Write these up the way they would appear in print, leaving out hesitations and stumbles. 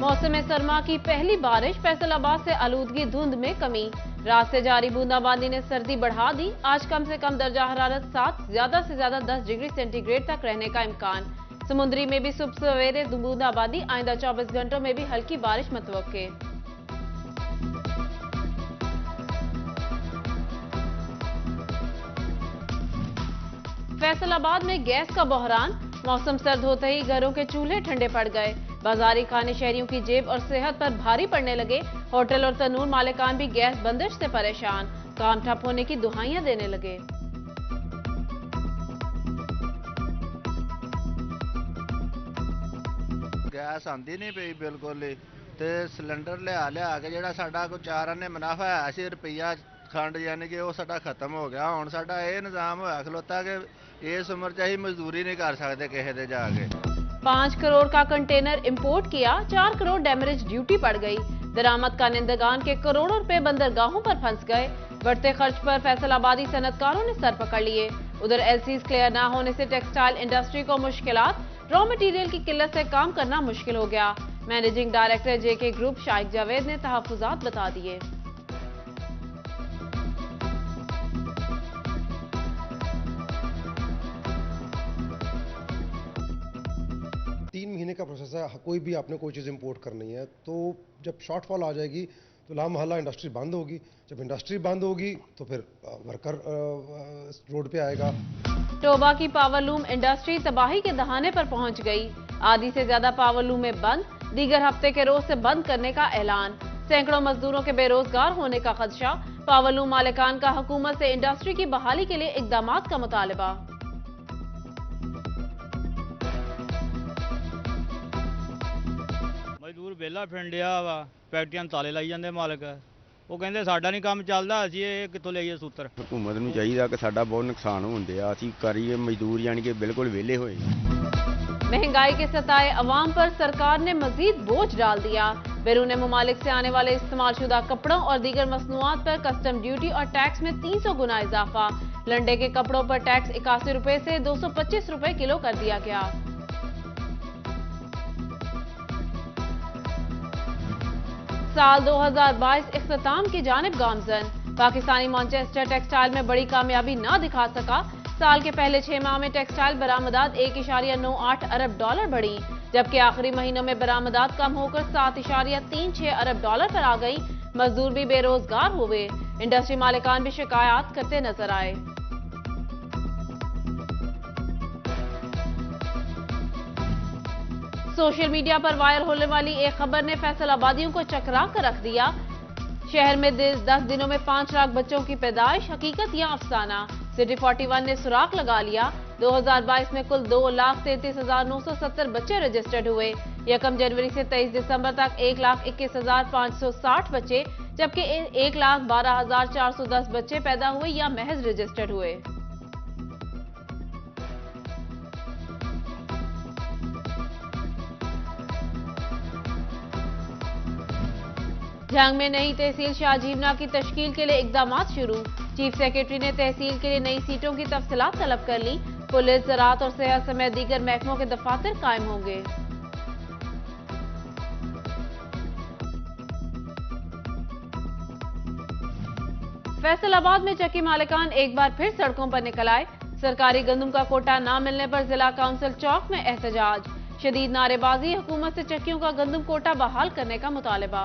मौसम सरमा की पहली बारिश, फैसलाबाद से आलूदगी धुंध में कमी। रात से जारी बूंदाबांदी ने सर्दी बढ़ा दी। आज कम से कम दर्जा हरारत 7, ज्यादा से ज्यादा 10 डिग्री सेंटीग्रेड तक रहने का इम्कान। समुद्री में भी सुबह सवेरे बूंदाबांदी, आइंदा 24 घंटों में भी हल्की बारिश मुतवक्के। फैसलाबाद में गैस का बहरान, मौसम सर्द होते ही घरों के चूल्हे ठंडे पड़ गए। बाजारी खाने शहरियों की जेब और सेहत पर भारी पड़ने लगे। होटल और तनूर मालिकान भी गैस बंदिश से परेशान, काम ठप होने की दुहाइयां देने लगे। गैस आंदी नहीं पई बिल्कुल ही, ते सिलेंडर लिया के ਜਿਹੜਾ ਸਾਡਾ ਕੋਈ 4 ਆਨੇ ਮੁਨਾਫਾ ਹੈ ਸੀ ਰੁਪਈਆ खंड, यानी कि वो साडा खत्म हो गया। हुण साडा ये निजाम होया खलोता कि इस उम्र च असीं मजदूरी नहीं कर सकते किसी दे जाके। 5 करोड़ का कंटेनर इंपोर्ट किया, 4 करोड़ डेमरेज ड्यूटी पड़ गई। दरामद का निंदगान के करोड़ों रुपए बंदरगाहों पर फंस गए। बढ़ते खर्च पर फैसलाबादी सनतकारों ने सर पकड़ लिए। उधर एलसीज क्लियर न होने से टेक्सटाइल इंडस्ट्री को मुश्किलात, रॉ मटेरियल की किल्लत से काम करना मुश्किल हो गया। Managing director JK group Shaikh Javed ने तहफुजात बता दिए। 3 महीने का प्रोसेस है। कोई भी आपने कोई चीज़ इंपोर्ट करनी है तो जब शॉर्टफॉल आ जाएगी तो ला मोहल्ला इंडस्ट्री बंद होगी। जब इंडस्ट्री बंद होगी तो फिर वर्कर रोड पे आएगा। टोबा की पावरलूम इंडस्ट्री तबाही के दहाने पर पहुंच गई। आधी से ज्यादा पावरलूमें बंद, दीगर हफ्ते के रोज से बंद करने का ऐलान। सैकड़ों मजदूरों के बेरोजगार होने का खदशा। पावरलूम मालिकान का हुकूमत से इंडस्ट्री की बहाली के लिए इकदामात का मुतालबा। मजदूर बेला फिंडिया वा, फैक्ट्रियां ताले लाई जाते मालिक, वो कहते साडा नहीं काम चलता, असीं ये कित्थों लईए सूत्र। हुकूमत नूं चाहीदा कि साडा बहुत नुकसान होंदे आ, असीं करिए मजदूर यानी कि बिल्कुल वेले होए। महंगाई के सताए अवाम पर सरकार ने मजीद बोझ डाल दिया। बैरून मुमालिक से आने वाले इस्तेमालशुदा कपड़ों और दीगर मसनूआत पर कस्टम ड्यूटी और टैक्स में 300 गुना इजाफा। लंडे के कपड़ों पर टैक्स 81 रुपए से 225 रुपए किलो कर दिया गया। साल 2022 इख्तिताम की जानिब गामजन। पाकिस्तानी मैनचेस्टर टेक्सटाइल में बड़ी कामयाबी ना दिखा सका। साल के पहले 6 माह में टेक्सटाइल बरामदात 1.98 अरब डॉलर बढ़ी, जबकि आखिरी महीनों में बरामदात कम होकर 7.36 अरब डॉलर पर आ गई। मजदूर भी बेरोजगार हुए। इंडस्ट्री मालिकान भी शिकायत करते नजर आए। सोशल मीडिया पर वायरल होने वाली एक खबर ने फैसलाबादियों को चकरा कर रख दिया। शहर में 10 दिनों में 5 लाख बच्चों की पैदाइश, हकीकत या अफसाना। सिटी 41 ने सुराख लगा लिया। 2022 में कुल 2,33,970 बच्चे रजिस्टर्ड हुए। 1 जनवरी से 23 दिसंबर तक 1,21,560 बच्चे, जबकि 1,12,410 बच्चे पैदा हुए या महज रजिस्टर्ड हुए। जंग में नई तहसील शाहजीवना की तश्कील के लिए इकदामात शुरू। चीफ सेक्रेटरी ने तहसील के लिए नई सीटों की तफसीलात तलब कर ली। पुलिस, ज़राअत और सेहत समेत दीगर महकमों के दफातर कायम होंगे। फैसलाबाद में चक्की मालिकान एक बार फिर सड़कों पर निकल आए। सरकारी गंदम का कोटा न मिलने पर जिला काउंसिल चौक में एहतजाज। शदीद नारेबाजी, हुकूमत से चक्कियों का गंदम कोटा बहाल करने का मुतालबा।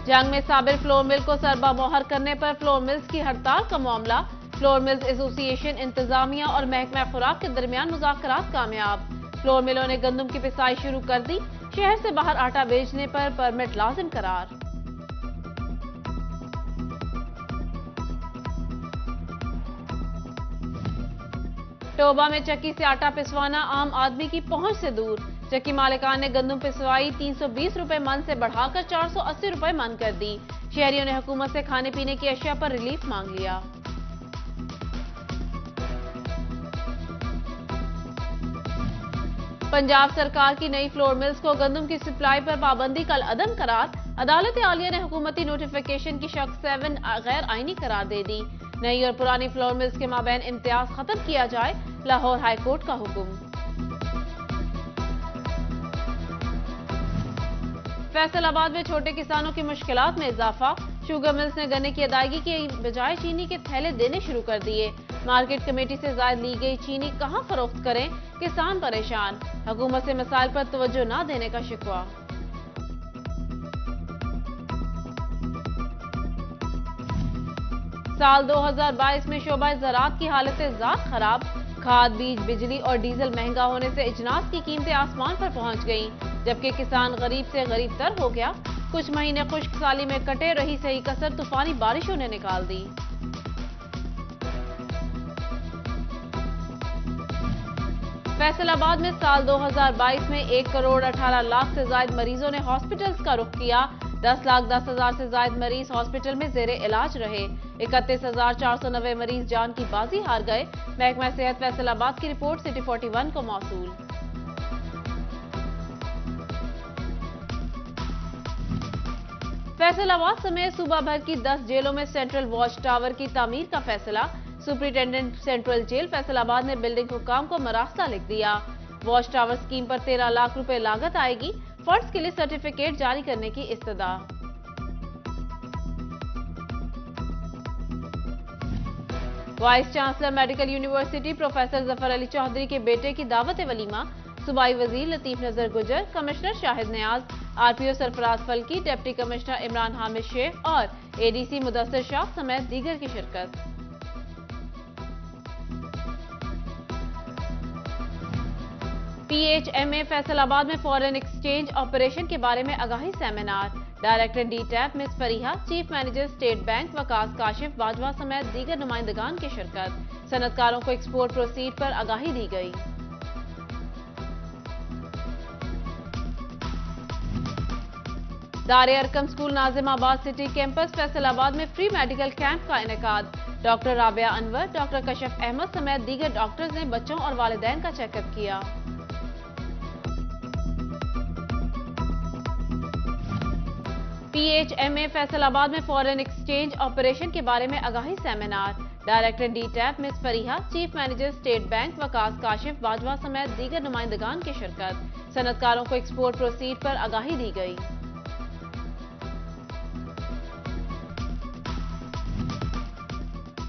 जंग में साबिर फ्लोर मिल को सरबा मोहर करने पर फ्लोर मिल्स की हड़ताल का मामला। फ्लोर मिल्स एसोसिएशन, इंतजामिया और महकमा खुराक के दरमियान मुज़ाकरात कामयाब। फ्लोर मिलों ने गंदम की पिसाई शुरू कर दी। शहर से बाहर आटा बेचने पर परमिट लाजिम करार। टोबा में चक्की से आटा पिसवाना आम आदमी की पहुंच से दूर। चक्की मालिकान ने गंदम पिसवाई 320 रुपए मन से बढ़ाकर 480 रुपए मन कर दी। शहरियों ने हुकूमत से खाने पीने की अशिया पर रिलीफ मांग लिया। पंजाब सरकार की नई फ्लोर मिल्स को गंदम की सप्लाई पर पाबंदी कल अदम करार। अदालत आलिया ने हुकूमती नोटिफिकेशन की शक 7 गैर आईनी करार दे दी। नई और पुरानी फ्लोर मिल्स के माबैन इम्तियाज खत्म किया जाए। लाहौर हाईकोर्ट का हुक्म। फैसलाबाद में छोटे किसानों की मुश्किलात में इजाफा। शुगर मिल्स ने गन्ने की अदायगी के बजाय चीनी के थैले देने शुरू कर दिए। मार्केट कमेटी से जायद ली गई चीनी कहां फरोख्त करें, किसान परेशान। हुकूमत से मसाइल पर तवज्जो न देने का शिकवा। साल 2022 में शोबा ज़राअत की हालत ज़ात खराब। खाद, बीज, बिजली और डीजल महंगा होने से इजनास की कीमतें आसमान पर पहुंच गईं, जबकि किसान गरीब से गरीब तर हो गया। कुछ महीने खुश्क साली में कटे रही सही कसर तूफानी बारिशों ने निकाल दी। फैसलाबाद में साल 2022 में 1 करोड़ 18 लाख से ज्यादा मरीजों ने हॉस्पिटल्स का रुख किया। 10,10,000 से ज्यादा मरीज हॉस्पिटल में जेरे इलाज रहे। 31,490 मरीज जान की बाजी हार गए। महकमा सेहत फैसलाबाद की रिपोर्ट सिटी 41 को मौसूल। फैसलाबाद समेत सूबा भर की 10 जेलों में सेंट्रल वॉच टावर की तामीर का फैसला। सुपरिटेंडेंट सेंट्रल जेल फैसलाबाद ने बिल्डिंग हुक्काम को मरास्ता लिख दिया। वॉच टावर स्कीम पर 13 लाख रुपए लागत आएगी। फंड्स के लिए सर्टिफिकेट जारी करने की इस्तदा। Vice chancellor medical university professor Zafar Ali Chaudhry के बेटे की दावत वलीमा। सूबाई वजीर Latif Nazar Gujjar, commissioner Shahid Niaz, RPO Sarfraz Falki, deputy commissioner Imran Hamid Shaikh और एडीसी मुदस्सिर शाह समेत दीगर की शिरकत। PHMA फैसलाबाद में फॉरेन एक्सचेंज ऑपरेशन के बारे में आगाही सेमिनार। डायरेक्टर डीटैप miss Fariha, chief manager State Bank Waqas Kashif Bajwa समेत दीगर नुमाइंदगान की शिरकत। सनतकारों को एक्सपोर्ट प्रोसीड पर आगाही दी गई। दारे Arkham school Nazimabad city campus Faisalabad में फ्री मेडिकल कैंप का इनेकाद। डॉक्टर राबिया अनवर, डॉक्टर कशफ अहमद समेत दीगर डॉक्टर्स ने बच्चों और वालिदैन का चेकअप किया। PHMA फैसलाबाद में फॉरेन एक्सचेंज ऑपरेशन के बारे में आगाही सेमिनार। डायरेक्टर डीटैप miss Fariha, chief manager State Bank Waqas Kashif Bajwa समेत दीगर नुमाइंदगान की शिरकत। सनतकारों को एक्सपोर्ट प्रोसीड पर आगाही दी गई।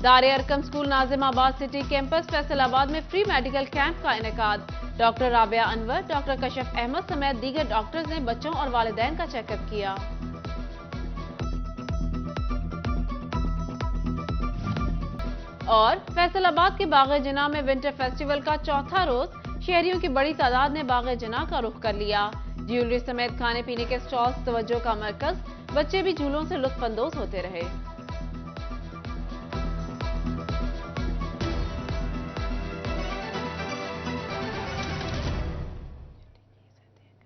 दारे Arkham school Nazimabad city campus Faisalabad में फ्री मेडिकल कैंप का इनेकाद। डॉक्टर राबिया अनवर, डॉक्टर कशफ अहमद समेत दीगर डॉक्टर्स ने बच्चों और वालिदैन का चेकअप किया। और फैसलाबाद के बाग़े जिना में विंटर फेस्टिवल का चौथा रोज शहरियों की बड़ी तादाद ने बाग़े जिना का रुख कर लिया। ज्वेलरी समेत खाने पीने के स्टॉल्स तवज्जो का मरकज। बच्चे भी झूलों से लुत्फ अंदोज होते रहे।